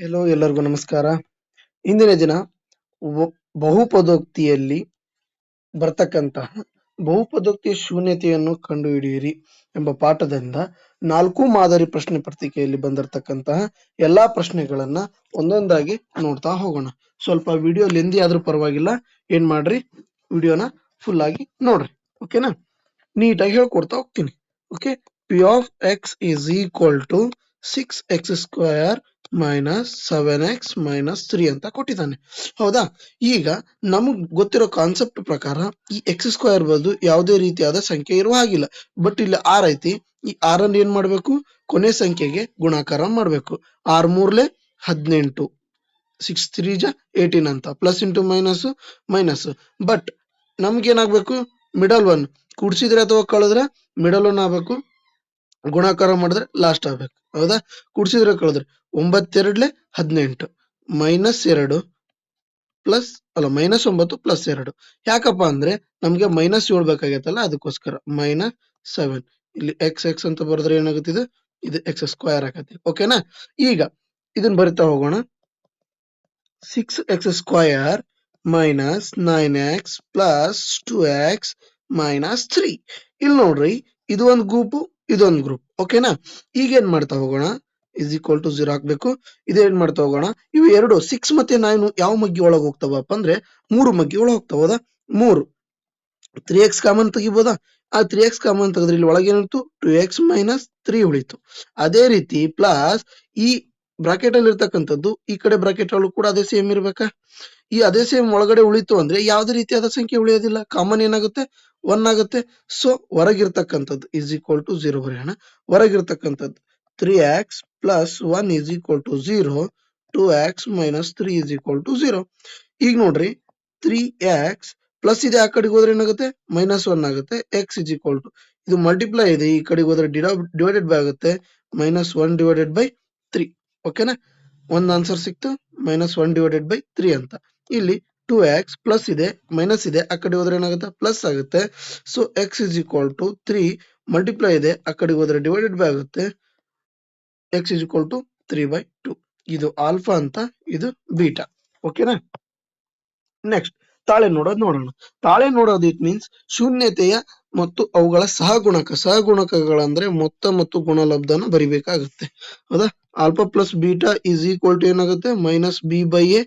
Hello ಎಲ್ಲರಿಗೂ ನಮಸ್ಕಾರ. ಇಂದಿನ ದಿನ ಬಹುಪದೋಕ್ತಿಯಲ್ಲಿ ಬರ್ತಕ್ಕಂತಹ ಬಹುಪದೋಕ್ತಿಯ ಶೂನ್ಯತೆಯನ್ನು ಕಂಡುಹಿಡಿಯಿರಿ ಎಂಬ ಪಾಠದಿಂದ 4 ಮಾದರಿ ಪ್ರಶ್ನೆ ಪತ್ರಿಕೆಯಲ್ಲಿ ಬಂದಿರತಕ್ಕಂತಹ ಎಲ್ಲಾ ಪ್ರಶ್ನೆಗಳನ್ನ ಒಂದೊಂದಾಗಿ ನೋಡ್ತಾ ಹೋಗೋಣ. ಸ್ವಲ್ಪ ವಿಡಿಯೋ ಲೆಂದಿ ಆದ್ರೂ ಪರವಾಗಿಲ್ಲ, ಏನ್ ಮಾಡ್ರಿ, ವಿಡಿಯೋನ ಫುಲ್ ಆಗಿ ನೋಡ್ರಿ. ಓಕೆನಾ? ನೀಟಾಗಿ ಹೇಳ್ಕೊಡ್ತಾ ಹೋಗ್ತೀನಿ. Okay, P of x is equal to 6x² minus 7x minus 3 ಅಂತ ಕೊಟ್ಟಿದ್ದಾನೆ. ಹೌದಾ? ಈಗ ನಮಗ್ ಗೊತ್ತಿರೋ ಕಾನ್ಸೆಪ್ಟ್ ಪ್ರಕಾರ ಈ x² ಬದಲು ಯಾವುದೇ ರೀತಿಯಾದ ಸಂಖ್ಯೆ ಇರುವ ಹಾಗಿಲ್ಲ. ಬಟ್ ಇಲ್ಲಿ r ಐತಿ. ಈ r ಅನ್ನು ಏನ್ ಮಾಡ್ಬೇಕು? ಕೊನೆ ಸಂಖ್ಯೆಗೆ ಗುಣಾಕಾರ ಮಾಡ್ಬೇಕು. 6 3 18, 6 3 18 ಅಂತ, plus into minus minus. But ನಮ್ಗೇನಾಗ್ಬೇಕು? ಮಿಡಲ್ ಒನ್ ಕೂಡ್ಸಿದ್ರೆ ಅಥವಾ ಕಳೆದ್ರೆ ಮಿಡಲ್ ಒನ್ ಆಗ್ಬೇಕು, ಗುಣಾಕಾರ ಮಾಡಿದ್ರೆ ಲಾಸ್ಟ್ ಆಗ್ಬೇಕು. ಹೌದಾ? ಕೂಡ್ಸಿದ್ರೆ ಕಳೆದ್ರೆ 9 2 18 ಮೈನಸ್ 2 ಪ್ಲಸ್ ಅಲ್ಲ ಮೈನಸ್ 9 ಪ್ಲಸ್ 2. ಯಾಕಪ್ಪ ಅಂದ್ರೆ ನಮ್ಗೆ ಮೈನಸ್ 7 ಬೇಕಾಗೈತಲ್ಲ, ಅದಕ್ಕೋಸ್ಕರ ಮೈನಸ್ 7. ಇಲ್ಲಿ ಎಕ್ಸ್ ಎಕ್ಸ್ ಅಂತ ಬರೆದ್ರೆ ಏನಾಗುತ್ತಿದೆ? ಇದು x² ಆಗತ್ತೆ. ಓಕೆನಾ? ಈಗ ಇದನ್ನ ಬರಿತಾ ಹೋಗೋಣ. 6x² minus 9x plus 2x minus 3. ಇಲ್ಲಿ ನೋಡ್ರಿ, ಇದು ಒಂದು ಗ್ರೂಪ್, ಇದೊಂದು ಗ್ರೂಪ್. ಓಕೆನಾ? ಈಗ ಏನ್ ಮಾಡ್ತಾ ಹೋಗೋಣ? ಇಸ್ ಈಕ್ವಲ್ ಟು 0 ಹಾಕ್ಬೇಕು. ಇದೇನ್ ಮಾಡ್ತಾ ಹೋಗೋಣ? ಇವು ಎರಡು 6 ಮತ್ತೆ 9 ಯಾವ ಮಗ್ಗಿ ಒಳಗೆ ಹೋಗ್ತಾವಪ್ಪ ಅಂದ್ರೆ 3 ಮಗ್ಗಿ ಒಳಗೆ ಹೋಗ್ತಾವ. ಹೌದಾ? 3 3x ಕಾಮನ್ ತೆಗಿಬೋದಾ? ಆ 3x ಕಾಮನ್ ತೆಗೆದ್ರೆ ಇಲ್ಲಿ ಒಳಗೆ ಏನಿತ್ತು? 2x ಮೈನಸ್ 3 ಉಳಿತು. ಅದೇ ರೀತಿ ಪ್ಲಸ್ ಈ ಬ್ರಾಕೆಟ್ ಅಲ್ಲಿ ಇರ್ತಕ್ಕಂಥದ್ದು ಈ ಕಡೆ ಬ್ರಾಕೆಟ್ ಅಲ್ಲೂ ಕೂಡ ಅದೇ ಸೇಮ್ ಇರ್ಬೇಕಾ? ಈ ಅದೇ ಸೇಮ್ ಒಳಗಡೆ ಉಳಿತು ಅಂದ್ರೆ ಯಾವುದೇ ರೀತಿಯಾದ ಸಂಖ್ಯೆ ಉಳಿಯೋದಿಲ್ಲ. ಕಾಮನ್ ಏನಾಗುತ್ತೆ? 1 ಆಗುತ್ತೆ. ಸೊ ಹೊರಗಿರ್ತಕ್ಕಂಥದ್ದು ಇಸ್ ಈಕ್ವಲ್ ಟು 0 ಬರೆಯೋಣ. ಹೊರಗಿರ್ತಕ್ಕಂಥದ್ದು 3x plus 1 is equal to 0, 2x minus 3 is equal to 0. ಈಗ ನೋಡ್ರಿ, 3x ಪ್ಲಸ್ ಇದೆ, ಆ ಕಡೆಗೆ ಹೋದ್ರೆ ಏನಾಗುತ್ತೆ? ಮೈನಸ್ 1 ಆಗುತ್ತೆ. ಎಕ್ಸ್ ಇಸ್ ಈಕ್ವಲ್ ಟು ಇದು ಮಲ್ಟಿಪ್ಲೈ ಇದೆ, ಈ ಕಡೆಗೆ ಹೋದ್ರೆ ಡಿವೈಡೆಡ್ ಬೈ ಆಗುತ್ತೆ, ಮೈನಸ್ 1 ಡಿವೈಡೆಡ್ ಬೈ 3. ಓಕೆನಾ? ಒಂದು ಆನ್ಸರ್ ಸಿಕ್ತು, ಮೈನಸ್ 1 ಡಿವೈಡೆಡ್ ಬೈ 3 ಅಂತ. ಇಲ್ಲಿ 2x ಪ್ಲಸ್ ಇದೆ, ಮೈನಸ್ ಇದೆ, ಆ ಕಡೆ ಹೋದ್ರೆ ಏನಾಗುತ್ತೆ? ಪ್ಲಸ್ ಆಗುತ್ತೆ. So x is equal to 3 multiply ಇದೆ, ಆ ಕಡೆ ಹೋದ್ರೆ ಡಿವೈಡೆಡ್ ಬೈ ಆಗುತ್ತೆ, ಎಕ್ಸ್ ಇಸ್ ಈಕ್ವಲ್ ಟು 3/2. ಇದು ಆಲ್ಫಾ ಅಂತ, ಇದು ಬೀಟಾ. ಓಕೆನಾ? ನೆಕ್ಸ್ಟ್ ತಾಳೆ ನೋಡೋದು ನೋಡೋಣ. ತಾಳೆ ನೋಡೋದು ಇಟ್ ಮೀನ್ಸ್ ಶೂನ್ಯತೆಯ ಮತ್ತು ಅವುಗಳ ಸಹಗುಣಕಗಳಂದ್ರೆ ಮೊತ್ತ ಮತ್ತು ಗುಣಲಬ್ಧನ ಬರಿಬೇಕಾಗುತ್ತೆ. ಹೌದಾ? Alpha plus beta is equal to ಏನಾಗುತ್ತೆ? Minus B by A.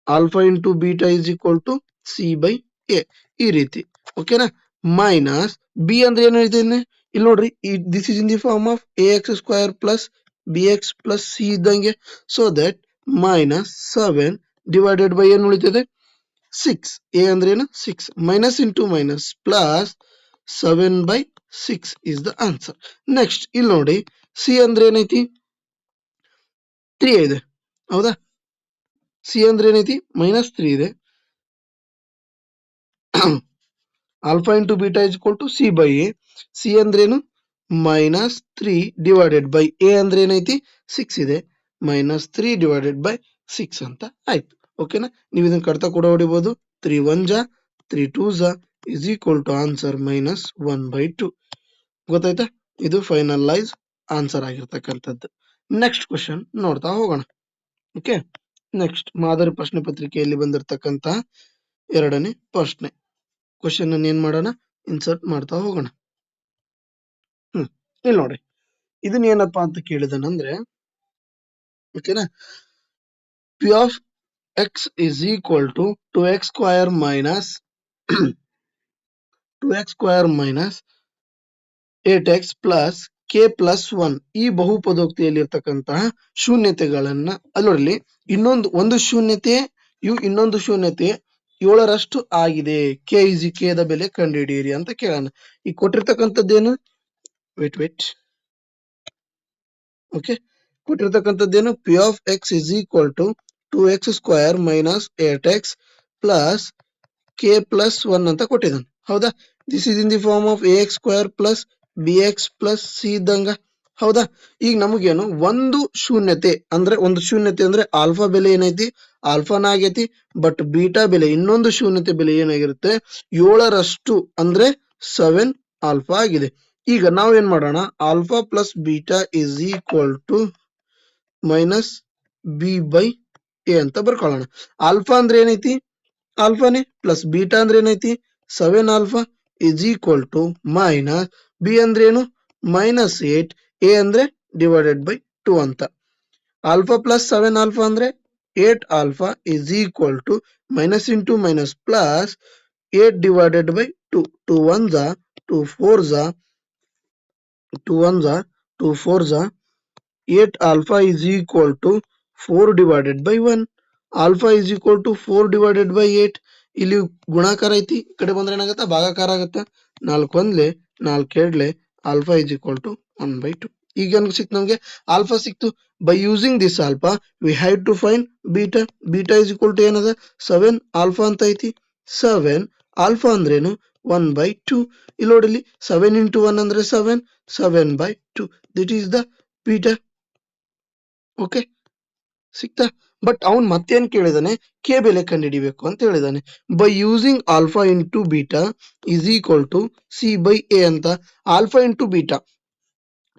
Alpha into beta is equal to C by A. ಈ ರೀತಿ. ಓಕೆನಾ? ಮೈನಸ್ ಬಿ ಅಂದ್ರೆ ಏನು ಹೇಳಿದ್ದೇನೆ? ಇಲ್ಲಿ ನೋಡ್ರಿ, this is in the form of ax² plus bx plus C ಇದ್ದಂಗೆ. So that minus 7 divided by ಏನು ಉಳಿತದೆ? 6. ಎ ಅಂದ್ರೆ ಏನು? 6 minus into minus plus 7/6 is the answer. Next ಇಲ್ಲಿ ನೋಡಿ, ಸಿ ಅಂದ್ರೆ ಏನೈತಿ? 3 ಇದೆ. ಹೌದಾ? ಸಿ ಅಂದ್ರೆ ಏನೈತಿ? ಮೈನಸ್ 3 ಇದೆ. Alpha into beta is equal to C by A. C ಅಂದ್ರೇನು? ಮೈನಸ್ 3 ಡಿವೈಡೆಡ್ ಬೈ ಎ ಅಂದ್ರೆ ಏನೈತಿ? 6 ಇದೆ. ಮೈನಸ್ 3 ಡಿವೈಡೆಡ್ ಬೈ 6 ಅಂತ ಆಯ್ತು. ಓಕೆನಾ? ನೀವು ಇದನ್ನ ಕಡ್ತಾ ಕೂಡ ಹೊಡಿಬಹುದು. 3 1 3 2 is equal to answer minus 1/2. ಗೊತ್ತಾಯ್ತಾ? ಇದು ಫೈನಲೈಸ್ ಆನ್ಸರ್ ಆಗಿರ್ತಕ್ಕಂಥದ್ದು. ನೆಕ್ಸ್ಟ್ ಕ್ವಶನ್ ನೋಡ್ತಾ ಹೋಗೋಣ. ಓಕೆ, ನೆಕ್ಸ್ಟ್ ಮಾದರಿ ಪ್ರಶ್ನೆ ಪತ್ರಿಕೆಯಲ್ಲಿ ಬಂದಿರತಕ್ಕಂತಹ 2ನೇ ಪ್ರಶ್ನೆ. ಕ್ವಶನ್ ಅನ್ನು ಏನ್ ಮಾಡೋಣ? ಇನ್ಸರ್ಟ್ ಮಾಡ್ತಾ ಹೋಗೋಣ. ಇಲ್ಲಿ ನೋಡ್ರಿ, ಇದನ್ನ ಏನಪ್ಪಾ ಅಂತ ಕೇಳಿದನಂದ್ರೆ, ಓಕೆನಾ, P of X is equal to 2x² minus 2x² minus 8x plus K plus 1 ಈ ಬಹುಪದೋಕ್ತಿಯಲ್ಲಿ ಇರ್ತಕ್ಕಂತಹ ಶೂನ್ಯತೆಗಳನ್ನ ಅಲ್ಲೊಡ್ಲಿ. ಒಂದು ಶೂನ್ಯತೆ ಇನ್ನೊಂದು ಶೂನ್ಯತೆ 7ರಷ್ಟು ಆಗಿದೆ. ಕೆ ದ ಬೆಲೆ ಕಂಡುಹಿಡಿಯಿರಿ ಅಂತ ಕೇಳೋಣ. ಈ ಕೊಟ್ಟಿರ್ತಕ್ಕಂಥದ್ದೇನು? ವೇಟ್ ಓಕೆ, ಕೊಟ್ಟಿರ್ತಕ್ಕಂಥದ್ದೇನು? P of X is equal to 2x² minus 8x plus K plus 1 ಅಂತ ಕೊಟ್ಟಿದ್ದಾನೆ. ಹೌದಾ? This is in the form of ax² plus bx plus C ಇದ್ದಂಗ. ಹೌದಾ? ಈಗ ನಮಗೇನು ಒಂದು ಶೂನ್ಯತೆ ಅಂದ್ರೆ ಆಲ್ಫಾ ಬೆಲೆ ಏನೈತಿ? ಆಲ್ಫಾನ ಆಗೈತಿ. ಬಟ್ ಬೀಟಾ ಬೆಲೆ, ಇನ್ನೊಂದು ಶೂನ್ಯತೆ ಬೆಲೆ ಏನಾಗಿರುತ್ತೆ? 7ರಷ್ಟು ಅಂದ್ರೆ 7 ಆಲ್ಫಾ ಆಗಿದೆ. ಈಗ ನಾವೇನ್ ಮಾಡೋಣ? Alpha plus beta is equal to minus B by A ಅಂತ ಬರ್ಕೊಳ್ಳೋಣ. ಆಲ್ಫಾ ಅಂದ್ರೆ ಏನೈತಿ, ಆಲ್ಫಾನೇ, ಪ್ಲಸ್ ಬೀಟಾ ಅಂದ್ರೆ ಏನೈತಿ 7 alpha is equal to minus B ಅಂದ್ರೆ ಏನು -8, ಎ ಅಂದ್ರೆ ಡಿವೈಡೆಡ್ ಬೈ 2 ಅಂತ. ಆಲ್ಫಾ ಪ್ಲಸ್ 7 ಆಲ್ಫಾ ಅಂದ್ರೆ 8 alpha is equal to minus into minus plus 8 divided by 2. 2 1s are 2 4s are 2 1s are 2 4s are 8 alpha is equal to 4 divided by 1. Alpha is equal to 4 divided by 8. ಇಲ್ಲಿ ಗುಣಾಕಾರ ಐತಿ, ಈ ಕಡೆ ಬಂದ್ರೆ ಏನಾಗತ್ತ ಭಾಗಾಕಾರ ಆಗತ್ತ. 4 ಒಂದ್ಲೆ 4 ಎರಡ್ಲೆ ಆಲ್ಫಾ ಇಸ್ ಈಕ್ವಲ್ ಟು 1/2. ಈಗ ಏನ್ ಸಿಕ್ತು ನಮ್ಗೆ, ಆಲ್ಫಾ ಸಿಕ್ತು. By using this alpha we have to find beta. Beta is equal to ಏನದ 7 ಆಲ್ಫಾ ಅಂತ ಐತಿ. 7 ಆಲ್ಫಾ ಅಂದ್ರೇನು 1/2. ಇಲ್ಲಿ ನೋಡಿಲ್ಲಿ 7 into 1 ಅಂದ್ರೆ 7, 7/2. That is the beta. Okay, ಸಿಕ್ತಾ. ಬಟ್ ಅವನ್ ಮತ್ತೇನ್ ಕೇಳಿದಾನೆ, ಕೆ ಬೆಲೆ ಕಂಡುಹಿಡಿಬೇಕು ಅಂತ ಹೇಳಿದಾನೆ. By using alpha into beta is equal to C by A ಅಂತ. ಆಲ್ಫಾ ಇಂಟು ಬೀಟಾ,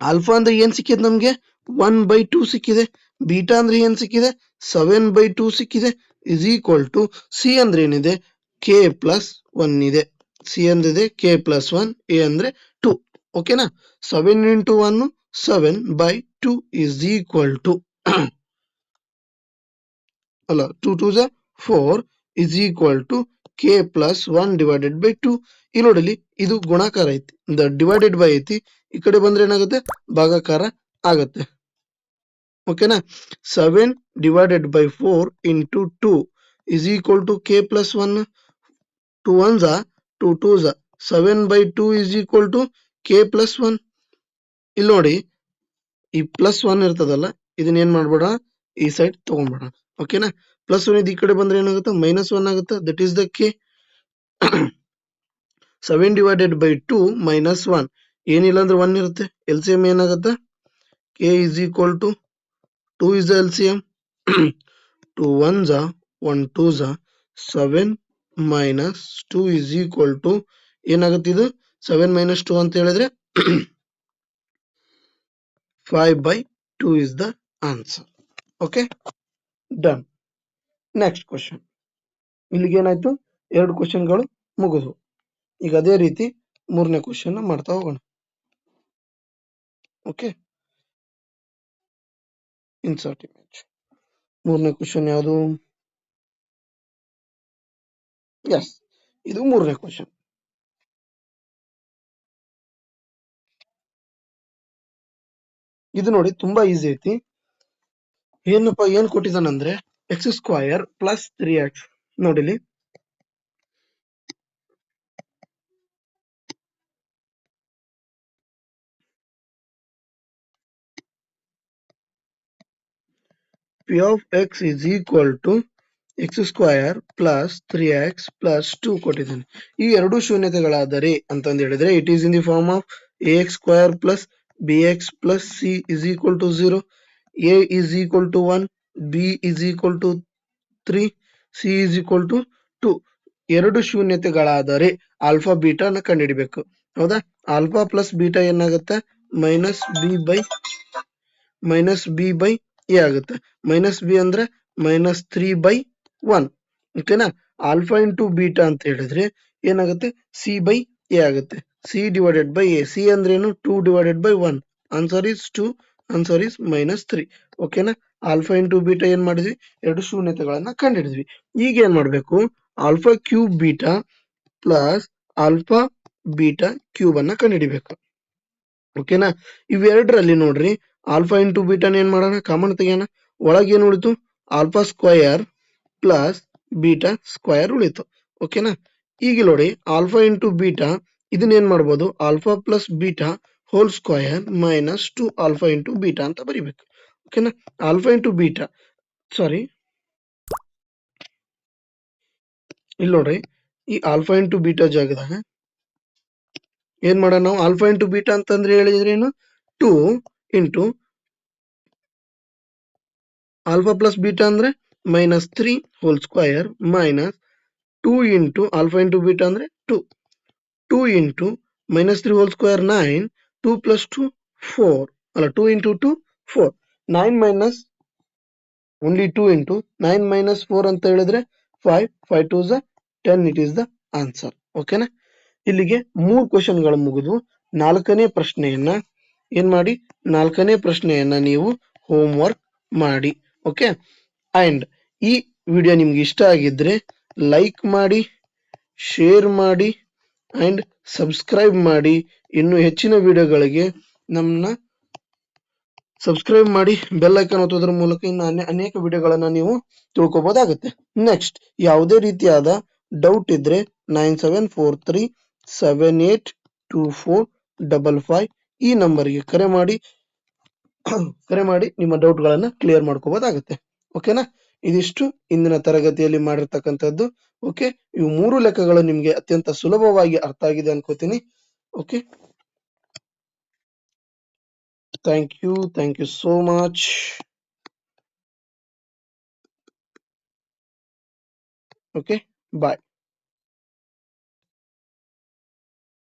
ಆಲ್ಫಾ ಅಂದ್ರೆ ಏನ್ ಸಿಕ್ಕಿದೆ ನಮ್ಗೆ 1/2 ಸಿಕ್ಕಿದೆ. ಬೀಟಾ ಅಂದ್ರೆ ಏನ್ ಸಿಕ್ಕಿದೆ 7/2 ಸಿಕ್ಕಿದೆ. ಇಸ್ ಈಕ್ವಲ್ ಟು ಸಿ ಅಂದ್ರೆ ಏನಿದೆ ಕೆ ಪ್ಲಸ್ 1 ಇದೆ. ಸಿ ಅಂದಿದೆ ಕೆ ಪ್ಲಸ್ 1, ಎ ಅಂದ್ರೆ 2. ಓಕೆನಾ. 7 into 1 7/2 ಇಸ್ ಈಕ್ವಲ್ ಟು ಅಲ್ಲ 2 2s are 4 is equal to K plus 1 divided by 2. ಇಲ್ಲಿ ನೋಡಲಿ ಇದು ಗುಣಾಕಾರ ಐತಿ, ಡಿವೈಡೆಡ್ ಬೈ ಐತಿ, ಈ ಕಡೆ ಬಂದ್ರೆ ಏನಾಗುತ್ತೆ ಭಾಗಾಕಾರ ಆಗತ್ತೆ. ಓಕೆನಾ. 7 divided by 4 into 2 is equal to k plus 1. 2 1s are 2 2s are 7/2 is equal to k plus 1. ಇಲ್ಲಿ ನೋಡಿ ಈ ಪ್ಲಸ್ 1 ಇರ್ತದಲ್ಲ, ಇದನ್ನ ಏನ್ ಮಾಡ್ಬೇಡ ಈ ಸೈಡ್ ತಗೊಂಡ್ಬೇಡ. ಓಕೆನಾ. ಪ್ಲಸ್ 1 ಇದು ಈ ಕಡೆ ಬಂದ್ರೆ ಏನಾಗುತ್ತೆ -1 ಆಗುತ್ತೆ. That is the K. 7 divided by 2 minus 1 ಏನಿಲ್ಲ ಅಂದ್ರೆ 1 ಇರುತ್ತೆ. ಎಲ್ ಸಿ ಎಂ ಏನಾಗುತ್ತೆ K is equal to 2 is the LCM. 2 1s are 1 2s are 7 minus 2 is equal to ಏನಾಗುತ್ತೆ ಇದು 7 minus 2 ಅಂತ ಹೇಳಿದ್ರೆ 5/2 is the answer. Okay, done. Next question. ಇಲ್ಲಿಗೆ ಏನಾಯ್ತು, 2 ಕ್ವಶನ್ಗಳು ಮುಗಿದು. ಈಗ ಅದೇ ರೀತಿ 3ನೇ ಕ್ವಶನ್ ಮಾಡ್ತಾ ಹೋಗೋಣ. Okay, insert image. 3ನೇ ಕ್ವಶನ್ ಯಾವುದು? ಎಸ್, ಇದು 3ನೇ ಕ್ವಶನ್. ಇದು ನೋಡಿ ತುಂಬಾ ಈಸಿ ಐತಿ. ಏನಪ್ಪ ಏನ್ ಕೊಟ್ಟಿದ್ದಾನಂದ್ರೆ x² ಪ್ಲಸ್ 3x. ನೋಡಿಲಿ p of x is equal to x² plus 3x plus 2 ಕೊಟ್ಟಿದ್ದಾನೆ. ಈ ಎರಡು ಶೂನ್ಯತೆಗಳಾದರೆ ಅಂತಂದು ಹೇಳಿದ್ರೆ it is in the form of ax² plus bx plus c is equal to 0. a is equal to 1, b is equal to 3, c is equal to 2. ಎರಡು ಶೂನ್ಯತೆಗಳಾದರೆ alpha ಬೀಟಾನ ಕಂಡುಹಿಡಿಬೇಕು. ಹೌದಾ. Alpha plus beta ಏನಾಗುತ್ತೆ ಮೈನಸ್ ಬಿ ಬೈ ಎ ಆಗುತ್ತೆ. Minus B ಅಂದ್ರೆ -3/1. ಓಕೆನಾ. Alpha into beta ಅಂತ ಹೇಳಿದ್ರೆ ಏನಾಗುತ್ತೆ ಸಿ ಬೈ ಎ ಆಗುತ್ತೆ. C divided by A. C ಅಂದ್ರೇನು 2 divided by 1. Answer is 2, answer is -3. ಓಕೆನಾ. ಆಲ್ಫಾ ಇಂಟು ಬೀಟಾ ಏನ್ ಮಾಡಿದ್ವಿ, ಎರಡು ಶೂನ್ಯತೆಗಳನ್ನ ಕಂಡುಹಿಡಿದ್ವಿ. ಈಗ ಏನ್ ಮಾಡ್ಬೇಕು, alpha cube beta plus alpha beta cube ಅನ್ನ ಕಂಡುಹಿಡಿಬೇಕು. ಓಕೆನಾ. ಇವೆರಡರಲ್ಲಿ ನೋಡ್ರಿ ಆಲ್ಫಾ ಇಂಟು ಬೀಟಾನ ಏನ್ ಮಾಡೋಣ, ಕಾಮನ್ ತೆಗೆಯೋಣ. ಒಳಗೆ ಏನು ಉಳಿತು alpha square plus beta square ಉಳಿತು. ಓಕೆನಾ. ಈಗ ನೋಡಿ ಆಲ್ಫಾ ಇಂಟು ಬೀಟಾ ಇದನ್ನ ಏನ್ ಮಾಡ್ಬೋದು, alpha plus beta whole square minus 2 alpha into beta ಅಂತ ಬರಿಬೇಕು. ಓಕೆನಾ. ಆಲ್ಫಾ ಇಂಟು ಬೀಟಾ ಸಾರಿ ಇಲ್ಲಿ ನೋಡ್ರಿ ಈ ಆಲ್ಫಾ ಇಂಟು ಬೀಟಾ ಜಾಗದಾಗ ಏನ್ ಮಾಡೋಣ ನಾವು, ಆಲ್ಫಾ ಇಂಟು ಬೀಟಾ ಅಂತಂದ್ರೆ ಹೇಳಿದ್ರೆ ಏನು 2 ಇಂಟು ಆಲ್ಫಾ ಪ್ಲಸ್ ಬೀಟಾ ಅಂದ್ರೆ -3 whole square minus 2 into alpha into beta ಅಂದ್ರೆ 2. 2 ಇಂಟು -3 ಹೋಲ್ ಸ್ಕ್ವಯರ್ 9, 2 ಪ್ಲಸ್ 2 4 ಅಲ್ಲ 2 into 2 4. 9 minus only 2 into 9 minus 4 ಅಂತ ಹೇಳಿದ್ರೆ 5, 5 to 10, it is the answer. ಓಕೆನಾ? ಇಲ್ಲಿಗೆ 3 ಕ್ವಶನ್ಗಳು ಮುಗಿದು ನಾಲ್ಕನೇ ಪ್ರಶ್ನೆಯನ್ನ ಏನ್ ಮಾಡಿ, ನಾಲ್ಕನೇ ಪ್ರಶ್ನೆಯನ್ನ ನೀವು ಹೋಮ್ ವರ್ಕ್ ಮಾಡಿ. ಓಕೆ, ಅಂಡ್ ಈ ವಿಡಿಯೋ ನಿಮ್ಗೆ ಇಷ್ಟ ಆಗಿದ್ರೆ ಲೈಕ್ ಮಾಡಿ, ಶೇರ್ ಮಾಡಿ ಅಂಡ್ ಸಬ್ಸ್ಕ್ರೈಬ್ ಮಾಡಿ. ಇನ್ನು ಹೆಚ್ಚಿನ ವಿಡಿಯೋಗಳಿಗೆ ನಮ್ಮನ್ನ ಸಬ್ಸ್ಕ್ರೈಬ್ ಮಾಡಿ, ಬೆಲ್ ಐಕಾನ್ ಒತ್ತೋದ್ರ ಮೂಲಕ ಇನ್ನು ಅನೇಕ ವಿಡಿಯೋಗಳನ್ನ ನೀವು ತಿಳ್ಕೊಬೋದಾಗುತ್ತೆ. ನೆಕ್ಸ್ಟ್ ಯಾವುದೇ ರೀತಿಯಾದ ಡೌಟ್ ಇದ್ರೆ 9743782455 ಈ ನಂಬರ್ಗೆ ಕರೆ ಮಾಡಿ ನಿಮ್ಮ ಡೌಟ್ ಗಳನ್ನ ಕ್ಲಿಯರ್ ಮಾಡ್ಕೋಬೋದಾಗುತ್ತೆ. ಓಕೆನಾ? ಇದಿಷ್ಟು ಇಂದಿನ ತರಗತಿಯಲ್ಲಿ ಮಾಡಿರ್ತಕ್ಕಂಥದ್ದು. ಓಕೆ, ಇವು 3 ಲೆಕ್ಕಗಳು ನಿಮ್ಗೆ ಅತ್ಯಂತ ಸುಲಭವಾಗಿ ಅರ್ಥ ಆಗಿದೆ ಅನ್ಕೋತೀನಿ. Okay, thank you so much. Okay, bye.